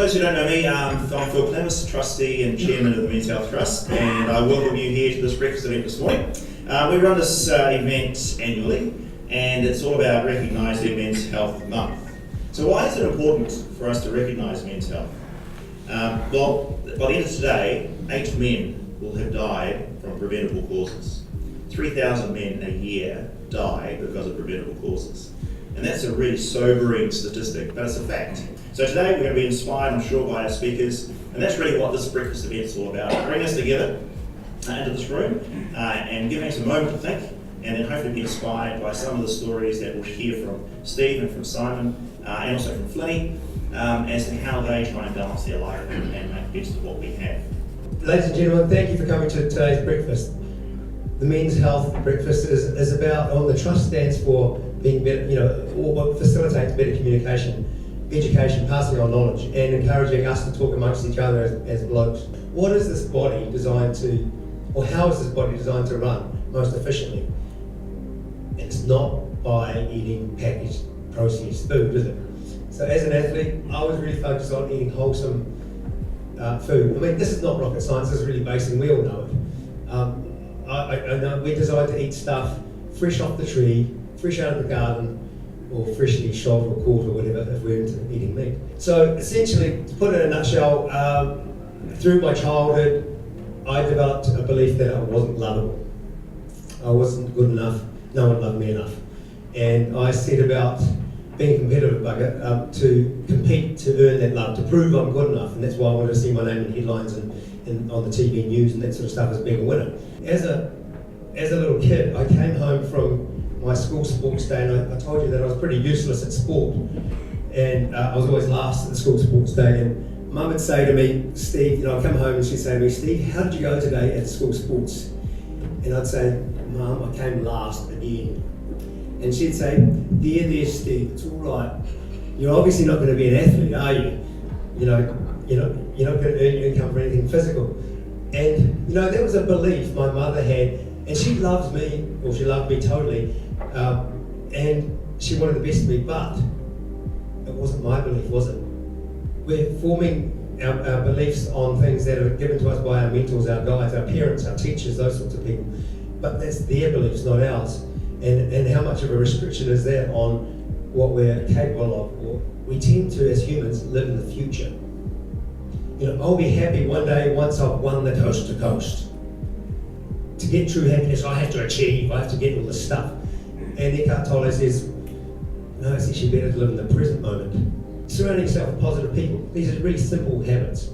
those who don't know me, I'm Phil Clemis, Trustee and Chairman of the Men's Health Trust, and I welcome you here to this breakfast event this morning. We run this event annually, and it's all about recognising Men's Health Month. So why is it important for us to recognise men's health? Well, by the end of today, 8 men will have died from preventable causes. 3,000 men a year die because of preventable causes. And that's a really sobering statistic, but it's a fact. So today we're going to be inspired, I'm sure, by our speakers, and that's really what this breakfast event is all about. Bring us together into this room and giving us a moment to think, and then hopefully be inspired by some of the stories that we'll hear from Steve and from Simon, and also from Flinny, as to how they try and balance their life and make best of what we have. Ladies and gentlemen, thank you for coming to today's breakfast. The Men's Health Breakfast is about, the Trust stands for being better, or what facilitates better communication, education, passing on knowledge, and encouraging us to talk amongst each other as blokes. What is this body designed to, or how is this body designed to run most efficiently? It's not by eating packaged, processed food, is it? So as an athlete, I was really focused on eating wholesome food. I mean, this is not rocket science, this is really basic, and we all know it. I know we're designed to eat stuff fresh off the tree, fresh out of the garden, or freshly shot or caught or whatever if we're into eating meat. So essentially, to put it in a nutshell, through my childhood, I developed a belief that I wasn't lovable. I wasn't good enough, no one loved me enough. And I set about being a competitive bugger to compete to earn that love, to prove I'm good enough, and that's why I wanted to see my name in headlines and on the TV news and that sort of stuff as being a winner. As a little kid, I came home from my school sports day, and I told you that I was pretty useless at sport, and I was always last at the school sports day. And Mum would say to me, Steve, I'd come home and she'd say to me, Steve, how did you go today at school sports? And I'd say, Mum, I came last again. And she'd say, there, Steve, it's all right. You're obviously not going to be an athlete, are you? You're not going to earn your income for anything physical. And that was a belief my mother had, and she loves me, or she loved me totally, and she wanted the best of me, but it wasn't my belief, was it? We're forming our beliefs on things that are given to us by our mentors, our guides, our parents, our teachers, those sorts of people, but that's their beliefs, not ours. And how much of a restriction is that on what we're capable of, or we tend to, as humans, live in the future. I'll be happy one day once I've won the coast to coast. To get true happiness, I have to achieve, I have to get all this stuff. And Eckhart Tolle says, no, it's actually better to live in the present moment. Surrounding yourself with positive people. These are really simple habits.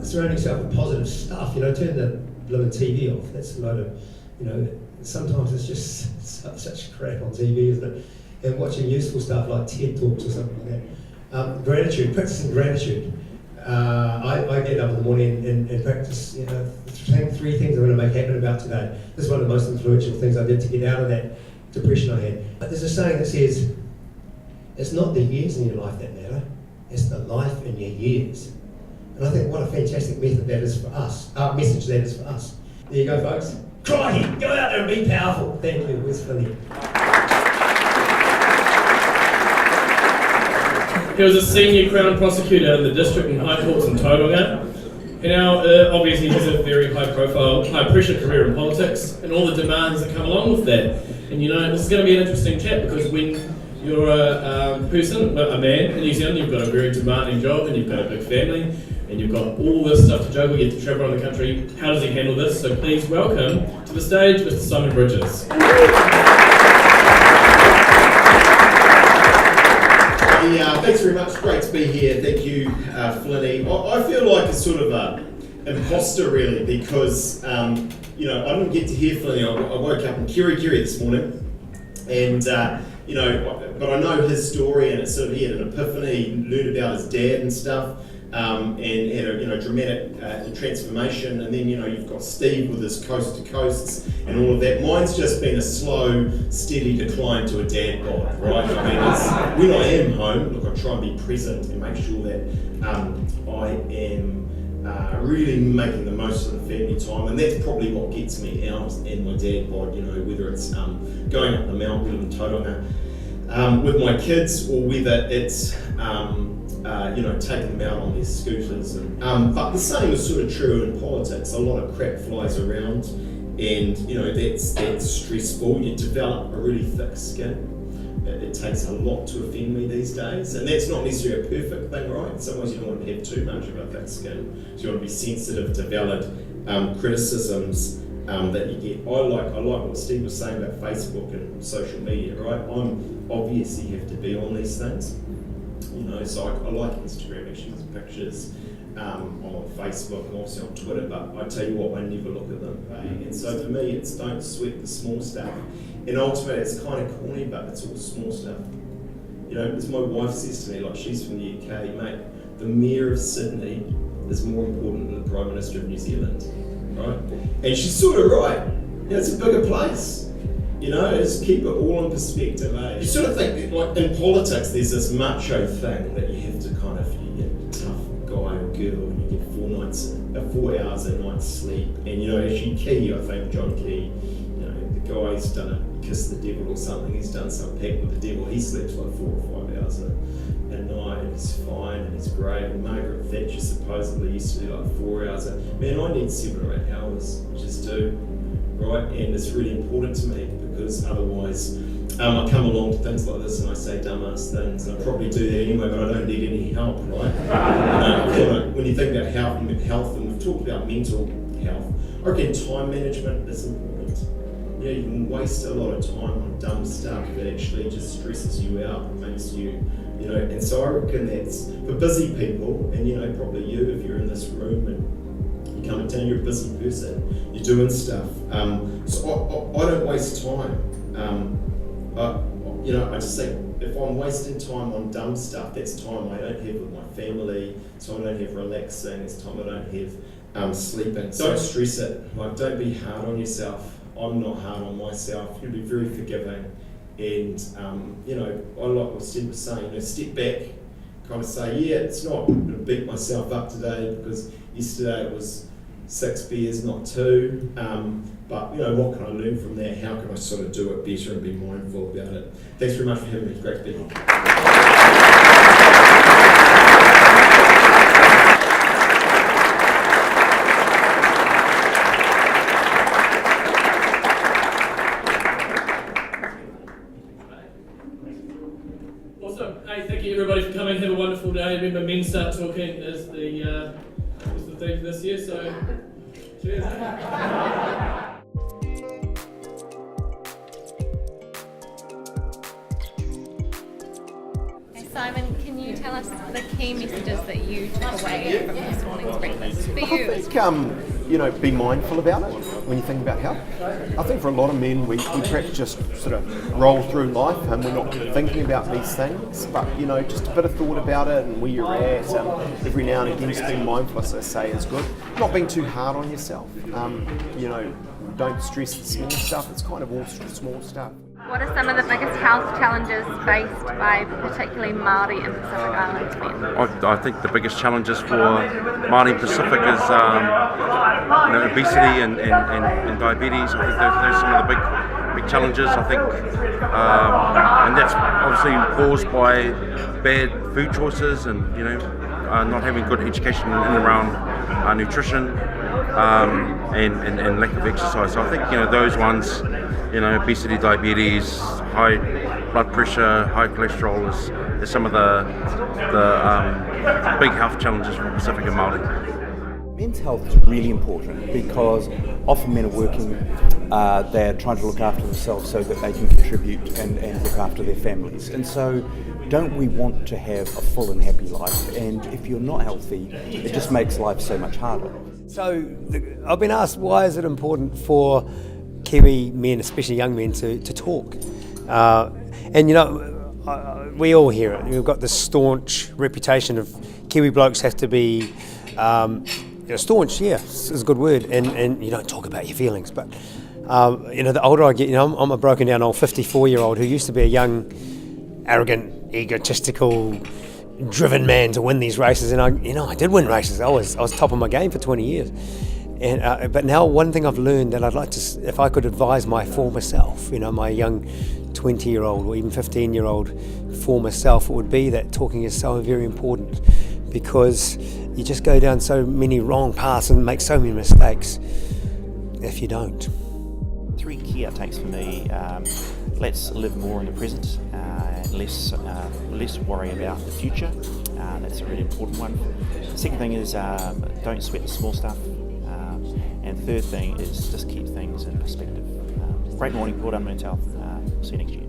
Surrounding yourself with positive stuff, turn the blooming TV off. That's a load of, sometimes it's just such crap on TV, isn't it? And watching useful stuff like TED Talks or something like that. Gratitude, practicing gratitude. I get up in the morning and practice, saying 3 things I'm going to make happen about today. This is one of the most influential things I did to get out of that depression I had. But there's a saying that says, it's not the years in your life that matter, it's the life in your years. And I think what a fantastic method that is for us, message that is for us. There you go, folks. Crikey, go out there and be powerful. Thank you, where's Flinny? He was a senior Crown prosecutor in the district and high courts in Tauranga. And now, obviously, he has a very high-profile, high-pressure career in politics and all the demands that come along with that. And this is going to be an interesting chat because when you're a person, a man in New Zealand, you've got a very demanding job and you've got a big family and you've got all this stuff to juggle, you get to travel around the country. How does he handle this? So please welcome to the stage Mr. Simon Bridges. Thanks very much. Great to be here. Thank you, Flinny. I feel like a sort of imposter really because I didn't get to hear Flinny. I woke up in Kiri this morning, and but I know his story, and it's sort of he had an epiphany. He learned about his dad and stuff, and had a dramatic transformation. And then you've got Steve with his coast to coasts and all of that. Mine's just been a slow, steady decline to a dad bod, right? I mean, it's, when I am home, look, I try and be present and make sure that I am really making the most of the family time, and that's probably what gets me out and my dad bod. Whether it's going up the mountain in Tauranga with my kids, or whether it's taking them out on their scooters. But the same is sort of true in politics. A lot of crap flies around, and that's stressful. You develop a really thick skin. It takes a lot to offend me these days, and that's not necessarily a perfect thing, right? In some ways you don't want to have too much of a thick skin, so you want to be sensitive to valid criticisms that you get. I like what Steve was saying about Facebook and social media, right? I'm obviously have to be on these things, so I like Instagram, actually, there's pictures. I'm on Facebook, I'm also on Twitter, but I tell you what, I never look at them. And so for me, it's don't sweat the small stuff. And ultimately, it's kind of corny, but it's all small stuff. As my wife says to me, like, she's from the UK, mate, the Mayor of Sydney is more important than the Prime Minister of New Zealand, right? And she's sort of right. It's a bigger place. Just keep it all in perspective, eh? You sort of think, like, in politics, there's this macho thing that you have to kind of, you get tough guy or girl, and you get 4 hours a night sleep. And, actually Key, I think, John Key, the guy's done a kiss the devil or something, he's done some pact with the devil, he sleeps like 4 or 5 hours a night, and he's fine, and he's great. And Margaret Thatcher supposedly used to do like 4 hours. Man, I need 7 or 8 hours, just do, right? And it's really important to me, because otherwise I come along to things like this and I say dumbass things, and I probably do that anyway, but I don't need any help, right? I feel like when you think about health, and we've talked about mental health, I reckon time management is important. You can waste a lot of time on dumb stuff that actually just stresses you out and makes you, and so I reckon that's for busy people, and probably you, if you're in this room and you come in town, you're a busy person, you're doing stuff. So I don't waste time. I just think if I'm wasting time on dumb stuff, that's time I don't have with my family, time I don't have relaxing, it's time I don't have sleeping. Don't stress it. Like, don't be hard on yourself. I'm not hard on myself. You'll be very forgiving, and I like what Steve was saying. Step back, kind of say, yeah, it's not going to beat myself up today because yesterday it was 6 beers, not 2. But what can I learn from that? How can I sort of do it better and be mindful about it? Thanks very much for having me. Great to be here. Hey, thank you everybody for coming. Have a wonderful day. Remember, men start talking is the theme for this year. So, cheers. Hey Simon, can you tell us the key messages that you took away from this morning's breakfast for you? I think, be mindful about it when you think about health. I think for a lot of men, we perhaps just sort of roll through life and we're not thinking about these things, but, just a bit of thought about it and where you're at, every now and again, just being mindful, as I say, is good. Not being too hard on yourself, don't stress the small stuff, it's kind of all small stuff. What are some of the biggest health challenges faced by particularly Māori and Pacific Islands men? I think the biggest challenges for Māori and Pacific is obesity and diabetes. I think those are some of the big challenges. I think, and that's obviously caused by bad food choices and not having good education in and around nutrition and lack of exercise. So I think those ones. Obesity, diabetes, high blood pressure, high cholesterol is some of the big health challenges for Pacific and Māori. Men's health is really important because often men are working, they're trying to look after themselves so that they can contribute and look after their families. And so don't we want to have a full and happy life? And if you're not healthy, it just makes life so much harder. So I've been asked, why is it important for Kiwi men, especially young men, to talk? We all hear it. We've got this staunch reputation of Kiwi blokes have to be staunch, yeah, is a good word, and you don't talk about your feelings. But the older I get, I'm a broken down old 54-year-old who used to be a young, arrogant, egotistical, driven man to win these races, and I did win races. I was top of my game for 20 years. And but now one thing I've learned that I'd like to, if I could advise my former self, my young 20-year-old or even 15-year-old former self, it would be that talking is so very important. because you just go down so many wrong paths and make so many mistakes if you don't. 3 key outtakes for me: let's live more in the present, less worry about the future. That's a really important one. The second thing is don't sweat the small stuff. And third thing is just keep things in perspective. Great morning, well done, Men's Health. See you next year.